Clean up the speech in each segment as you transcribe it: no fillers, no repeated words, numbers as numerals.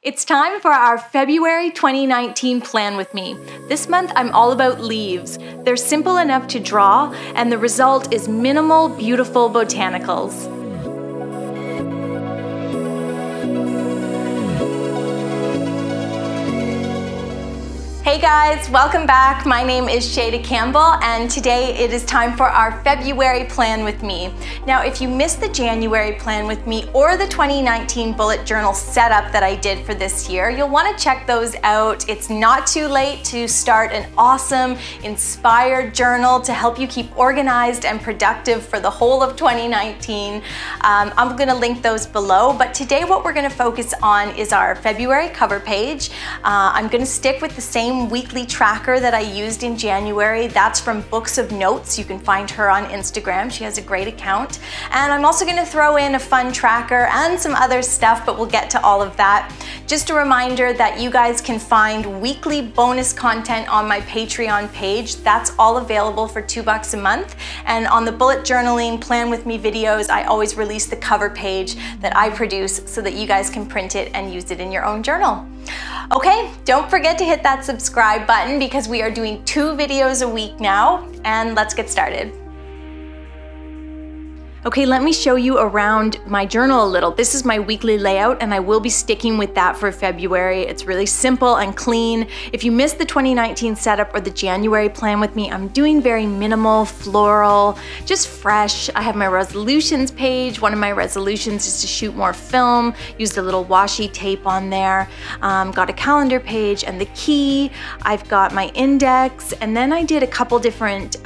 It's time for our February 2019 plan with me. This month I'm all about leaves. They're simple enough to draw, and the result is minimal, beautiful botanicals. Hey guys, welcome back. My name is Shayda Campbell, and today it is time for our February plan with me. Now, if you missed the January plan with me or the 2019 bullet journal setup that I did for this year, you'll want to check those out. It's not too late to start an awesome, inspired journal to help you keep organized and productive for the whole of 2019. I'm going to link those below, but today what we're going to focus on is our February cover page. I'm going to stick with the same weekly tracker that I used in January. That's from Books of Notes. You can find her on Instagram. She has a great account. And I'm also going to throw in a fun tracker and some other stuff, but we'll get to all of that. Just a reminder that you guys can find weekly bonus content on my Patreon page. That's all available for $2 a month. And on the bullet journaling plan with me videos, I always release the cover page that I produce so that you guys can print it and use it in your own journal. Okay, don't forget to hit that subscribe button because we are doing 2 videos a week now, and let's get started. Okay, let me show you around my journal a little. This is my weekly layout, and I will be sticking with that for February. It's really simple and clean. If you missed the 2019 setup or the January plan with me, I'm doing very minimal, floral, just fresh. I have my resolutions page. One of my resolutions is to shoot more film. Used a little washi tape on there. Got a calendar page and the key. I've got my index, and then I did a couple different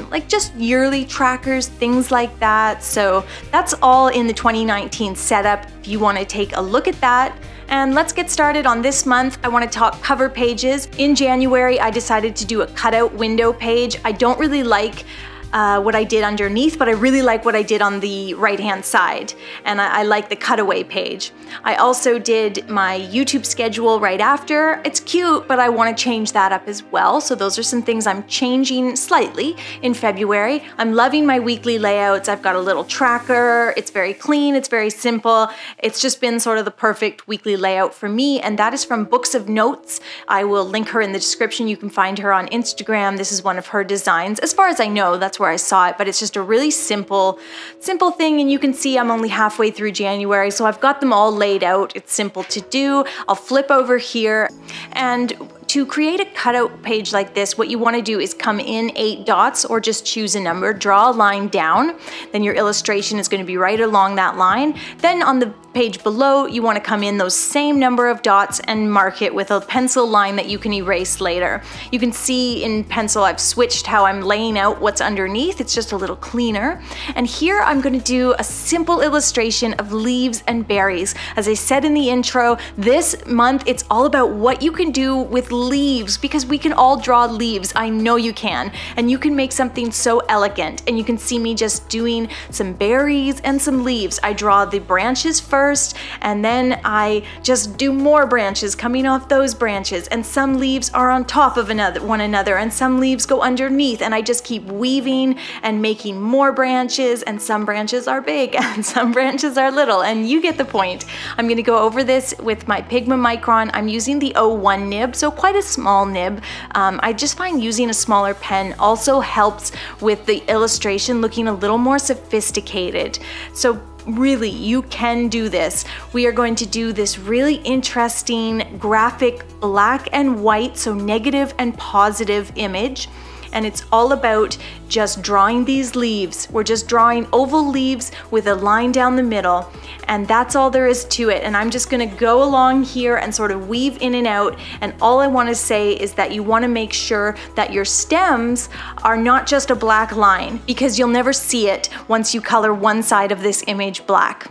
like just yearly trackers, things like that. So that's all in the 2019 setup if you want to take a look at that. And let's get started on this month. I want to talk cover pages. In January, I decided to do a cutout window page. I don't really like what I did underneath, but I really like what I did on the right-hand side, and I like the cutaway page. I also did my YouTube schedule right after. It's cute, but I want to change that up as well, so those are some things I'm changing slightly in February. I'm loving my weekly layouts. I've got a little tracker. It's very clean. It's very simple. It's just been sort of the perfect weekly layout for me, and that is from Books of Notes. I will link her in the description. You can find her on Instagram. This is one of her designs. As far as I know, that's where I saw it, but it's just a really simple thing, and you can see I'm only halfway through January, so I've got them all laid out. It's simple to do. I'll flip over here, and to create a cutout page like this, what you want to do is come in 8 dots or just choose a number, draw a line down, then your illustration is going to be right along that line. Then on the page below, you want to come in those same number of dots and mark it with a pencil line that you can erase later. You can see in pencil I've switched how I'm laying out what's underneath. It's just a little cleaner. And here I'm going to do a simple illustration of leaves and berries. As I said in the intro, this month it's all about what you can do with leaves, because we can all draw leaves. I know you can, and you can make something so elegant. And you can see me just doing some berries and some leaves. I draw the branches first, and then I just do more branches coming off those branches, and some leaves are on top of one another, and some leaves go underneath, and I just keep weaving and making more branches, and some branches are big and some branches are little, and you get the point. I'm going to go over this with my Pigma Micron. I'm using the 01 nib, so quite a small nib. I just find using a smaller pen also helps with the illustration looking a little more sophisticated. So really, you can do this. We are going to do this really interesting graphic black and white, so negative and positive image. And it's all about just drawing these leaves. We're just drawing oval leaves with a line down the middle, and that's all there is to it. And I'm just gonna go along here and sort of weave in and out, and all I wanna say is that you wanna make sure that your stems are not just a black line, because you'll never see it once you color one side of this image black.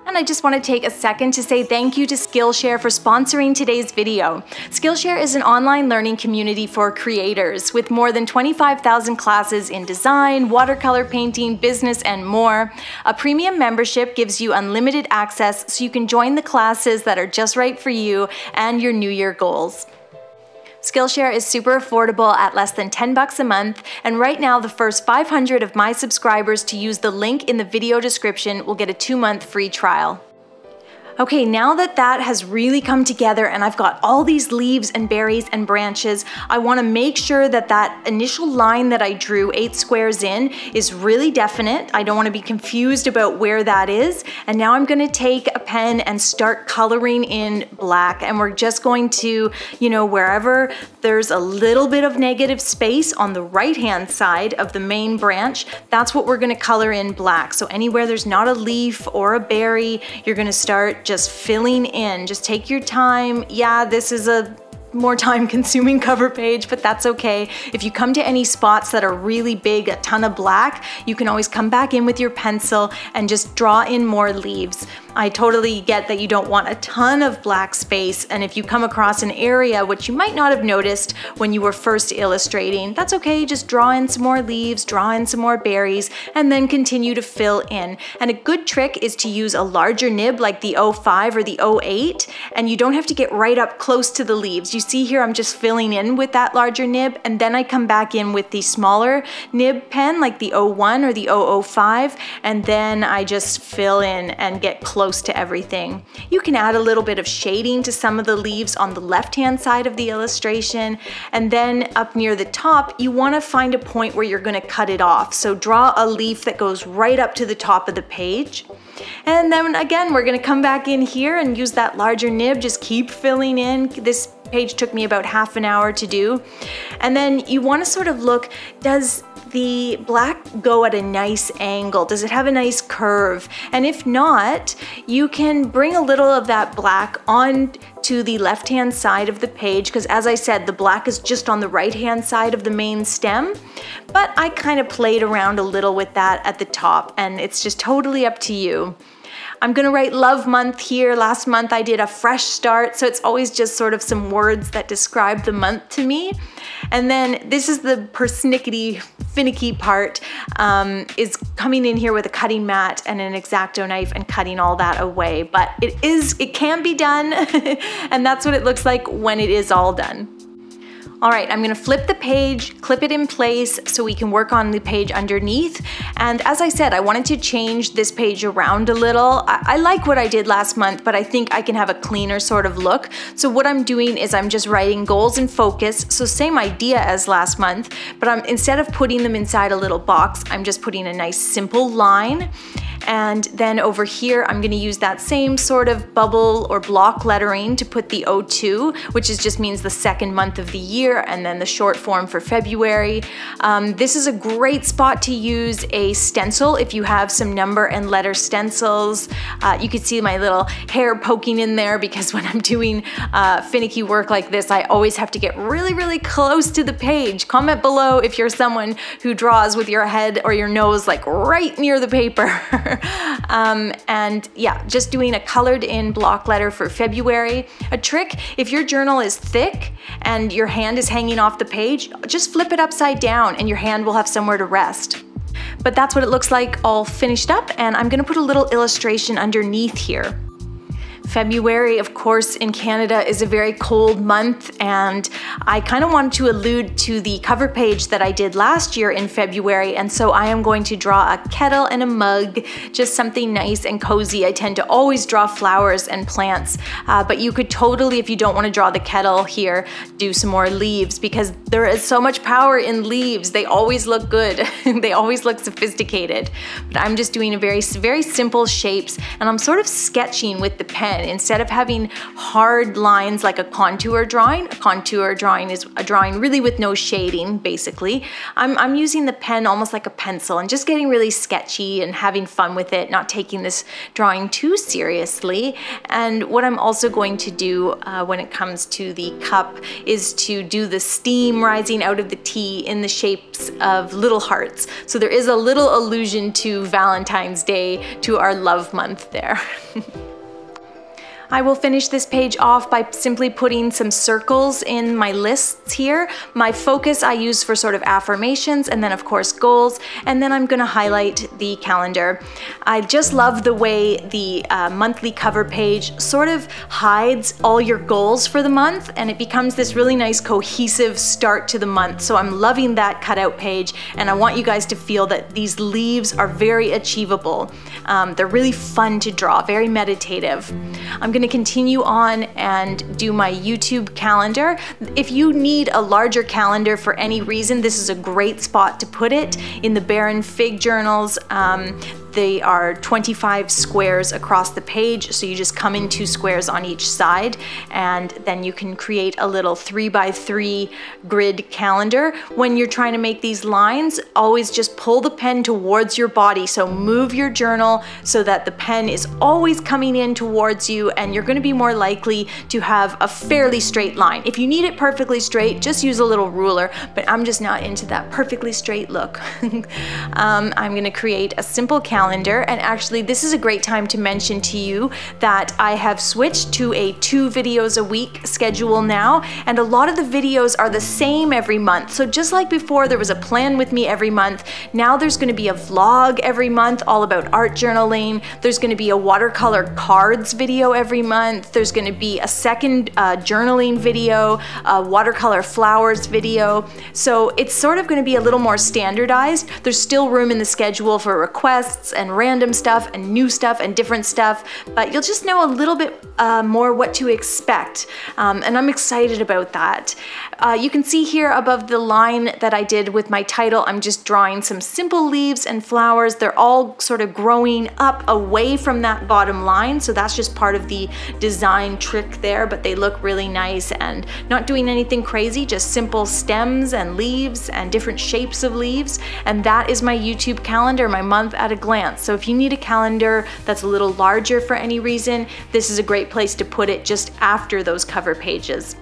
And I just want to take a second to say thank you to Skillshare for sponsoring today's video. Skillshare is an online learning community for creators with more than 25,000 classes in design, watercolor painting, business, and more. A premium membership gives you unlimited access so you can join the classes that are just right for you and your New Year goals. Skillshare is super affordable at less than $10 a month, and right now the first 500 of my subscribers to use the link in the video description will get a 2-month free trial. Okay, now that that has really come together and I've got all these leaves and berries and branches, I want to make sure that that initial line that I drew 8 squares in is really definite. I don't want to be confused about where that is. And now I'm going to take a pen and start coloring in black. And we're just going to, wherever there's a little bit of negative space on the right-hand side of the main branch, that's what we're going to color in black. So anywhere there's not a leaf or a berry, you're going to start just filling in. Just take your time. Yeah, this is a more time-consuming cover page, but that's okay. If you come to any spots that are really big, a ton of black, you can always come back in with your pencil and just draw in more leaves. I totally get that you don't want a ton of black space, and if you come across an area which you might not have noticed when you were first illustrating, that's okay. Just draw in some more leaves, draw in some more berries, and then continue to fill in. And a good trick is to use a larger nib like the 05 or the 08, and you don't have to get right up close to the leaves. You see here I'm just filling in with that larger nib, and then I come back in with the smaller nib pen like the 01 or the 005, and then I just fill in and get close to everything. You can add a little bit of shading to some of the leaves on the left-hand side of the illustration, and then up near the top you want to find a point where you're going to cut it off. So draw a leaf that goes right up to the top of the page. And then again, we're going to come back in here and use that larger nib, just keep filling in. This page took me about half an hour to do. And then you want to sort of look, does the black go at a nice angle? Does it have a nice curve? And if not, you can bring a little of that black on to the left-hand side of the page, because as I said, the black is just on the right-hand side of the main stem, but I kind of played around a little with that at the top, and it's just totally up to you. I'm gonna write Love Month here. Last month I did a fresh start, so it's always just sort of some words that describe the month to me. And then this is the persnickety, finicky part, is coming in here with a cutting mat and an X-Acto knife and cutting all that away. But it can be done, and that's what it looks like when it is all done. All right, I'm gonna flip the page, clip it in place so we can work on the page underneath. And as I said, I wanted to change this page around a little. I like what I did last month, but I think I can have a cleaner sort of look. So what I'm doing is I'm just writing goals and focus. So same idea as last month, but instead of putting them inside a little box, I'm just putting a nice simple line. And then over here, I'm gonna use that same sort of bubble or block lettering to put the 02, which just means the second month of the year, and then the short form for February. This is a great spot to use a stencil if you have some number and letter stencils. You can see my little hair poking in there because when I'm doing finicky work like this, I always have to get really, really close to the page. Comment below if you're someone who draws with your head or your nose like right near the paper. And yeah, just doing a colored in block letter for February. A trick, if your journal is thick and your hand is hanging off the page, just flip it upside down and your hand will have somewhere to rest. But that's what it looks like all finished up, and I'm gonna put a little illustration underneath here. February, of course, in Canada is a very cold month, and I kind of wanted to allude to the cover page that I did last year in February, and so I am going to draw a kettle and a mug, just something nice and cozy. I tend to always draw flowers and plants, but you could totally, if you don't want to draw the kettle here, do some more leaves, because there is so much power in leaves. They always look good. They always look sophisticated. But I'm just doing a very simple shapes, and I'm sort of sketching with the pen. Instead of having hard lines like a contour drawing is a drawing really with no shading, basically. I'm using the pen almost like a pencil and just getting really sketchy and having fun with it, not taking this drawing too seriously. And what I'm also going to do when it comes to the cup is to do the steam rising out of the tea in the shapes of little hearts. So there is a little allusion to Valentine's Day, to our love month there. I will finish this page off by simply putting some circles in my lists here. My focus I use for sort of affirmations, and then of course goals, and then I'm gonna highlight the calendar. I just love the way the monthly cover page sort of hides all your goals for the month, and it becomes this really nice cohesive start to the month. So I'm loving that cutout page, and I want you guys to feel that these leaves are very achievable. They're really fun to draw, very meditative. I'm gonna continue on and do my YouTube calendar. If you need a larger calendar for any reason, this is a great spot to put it. In the Barren Fig journals, they are 25 squares across the page, so you just come in 2 squares on each side, and then you can create a little 3x3 grid calendar. When you're trying to make these lines, always just pull the pen towards your body, so move your journal so that the pen is always coming in towards you, and you're going to be more likely to have a fairly straight line. If you need it perfectly straight, just use a little ruler, but I'm just not into that perfectly straight look. I'm going to create a simple calendar. And actually this is a great time to mention to you that I have switched to a 2 videos a week schedule now, and a lot of the videos are the same every month. So just like before there was a plan with me every month, now there's going to be a vlog every month all about art journaling. There's going to be a watercolor cards video every month. There's going to be a second journaling video, a watercolor flowers video. So it's sort of going to be a little more standardized. There's still room in the schedule for requests and random stuff and new stuff and different stuff, but you'll just know a little bit more what to expect, and I'm excited about that. You can see here above the line that I did with my title, I'm just drawing some simple leaves and flowers. They're all sort of growing up away from that bottom line, so that's just part of the design trick there, but they look really nice and not doing anything crazy, just simple stems and leaves and different shapes of leaves. And that is my YouTube calendar, my month at a glance. So if you need a calendar that's a little larger for any reason, this is a great place to put it just after those cover pages.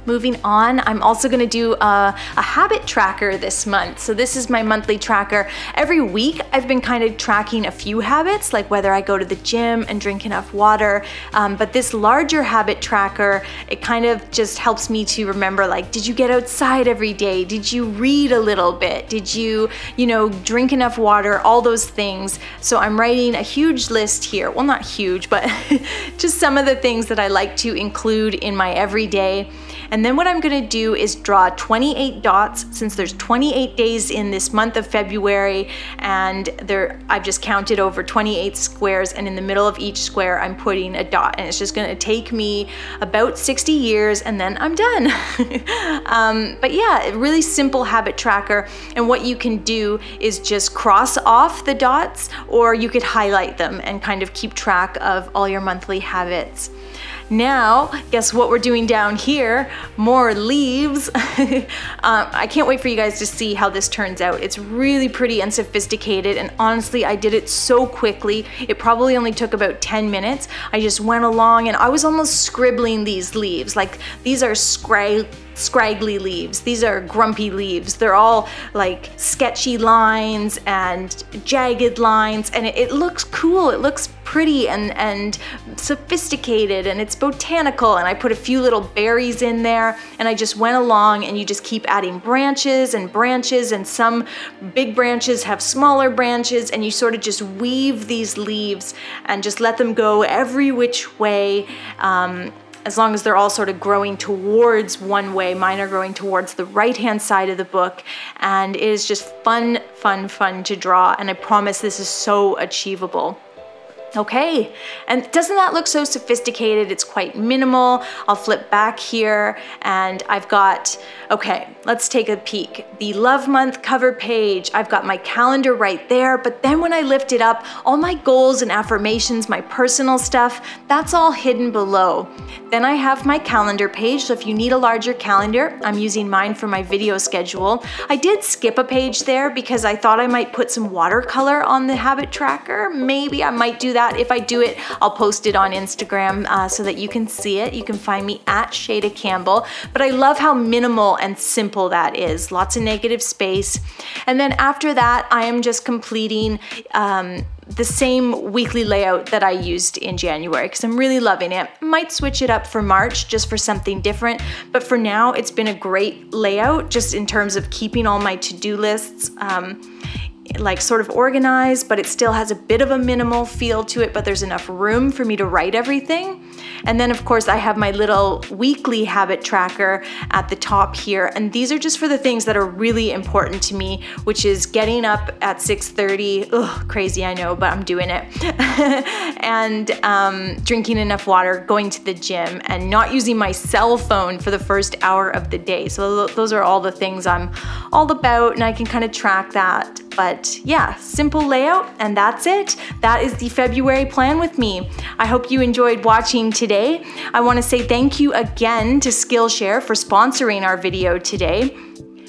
Moving on, I'm also going to do a habit tracker this month. So this is my monthly tracker. Every week I've been kind of tracking a few habits, like whether I go to the gym and drink enough water. But this larger habit tracker, it kind of just helps me to remember, like, did you get outside every day? Did you read a little bit? Did you drink enough water? All those things. So I'm writing a huge list here. Well, not huge, but just some of the things that I like to include in my everyday. And then what I'm gonna do is draw 28 dots, since there's 28 days in this month of February, and I've just counted over 28 squares, and in the middle of each square I'm putting a dot, and it's just gonna take me about 60 years and then I'm done. But yeah, a really simple habit tracker, and what you can do is just cross off the dots, or you could highlight them and kind of keep track of all your monthly habits. Now, guess what we're doing down here? More leaves. I can't wait for you guys to see how this turns out. It's really pretty and sophisticated, and honestly, I did it so quickly. It probably only took about 10 minutes. I just went along and I was almost scribbling these leaves. Like, these are scraggly leaves. These are grumpy leaves. They're all like sketchy lines and jagged lines, and it looks cool. It looks pretty and sophisticated, and it's botanical, and I put a few little berries in there, and I just went along, and you just keep adding branches and branches, and some big branches have smaller branches, and you sort of just weave these leaves and just let them go every which way, as long as they're all sort of growing towards one way. Mine are growing towards the right-hand side of the book, and it is just fun, fun, fun to draw, and I promise this is so achievable. Okay, and doesn't that look so sophisticated? It's quite minimal. I'll flip back here, and I've got, okay, let's take a peek. The Love Month cover page, I've got my calendar right there, but then when I lift it up, all my goals and affirmations, my personal stuff, that's all hidden below. Then I have my calendar page, so if you need a larger calendar, I'm using mine for my video schedule. I did skip a page there because I thought I might put some watercolor on the habit tracker. Maybe I might do that. If I do it, I'll post it on Instagram so that you can see it. You can find me at Shayda Campbell, but I love how minimal and simple that is. Lots of negative space. And then after that, I am just completing the same weekly layout that I used in January because I'm really loving it. Might switch it up for March just for something different, but for now it's been a great layout just in terms of keeping all my to-do lists like sort of organized, but it still has a bit of a minimal feel to it, but there's enough room for me to write everything. And then of course I have my little weekly habit tracker at the top here, and these are just for the things that are really important to me, which is getting up at 6:30, ugh, crazy I know, but I'm doing it, and drinking enough water, going to the gym, and not using my cell phone for the first hour of the day. So those are all the things I'm all about, and I can kind of track that. But yeah, simple layout, and that's it. That is the February plan with me. I hope you enjoyed watching today. I want to say thank you again to Skillshare for sponsoring our video today.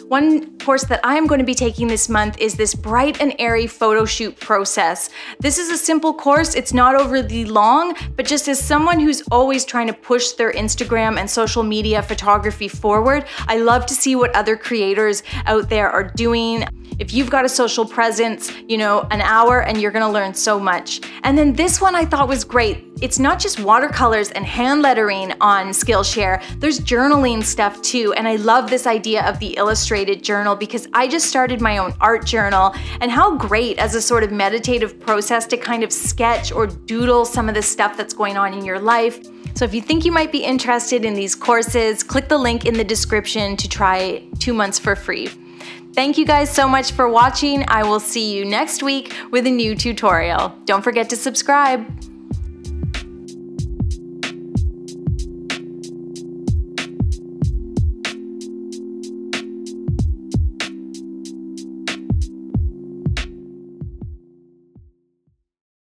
One course that I'm going to be taking this month is this bright and airy photo shoot process. This is a simple course, it's not overly long, but just as someone who's always trying to push their Instagram and social media photography forward, I love to see what other creators out there are doing. If you've got a social presence, you know, an hour and you're gonna learn so much. And then this one I thought was great. It's not just watercolors and hand lettering on Skillshare, there's journaling stuff too. And I love this idea of the illustrated journal because I just started my own art journal, and how great as a sort of meditative process to kind of sketch or doodle some of the stuff that's going on in your life. So if you think you might be interested in these courses, click the link in the description to try 2 months for free. Thank you guys so much for watching. I will see you next week with a new tutorial. Don't forget to subscribe.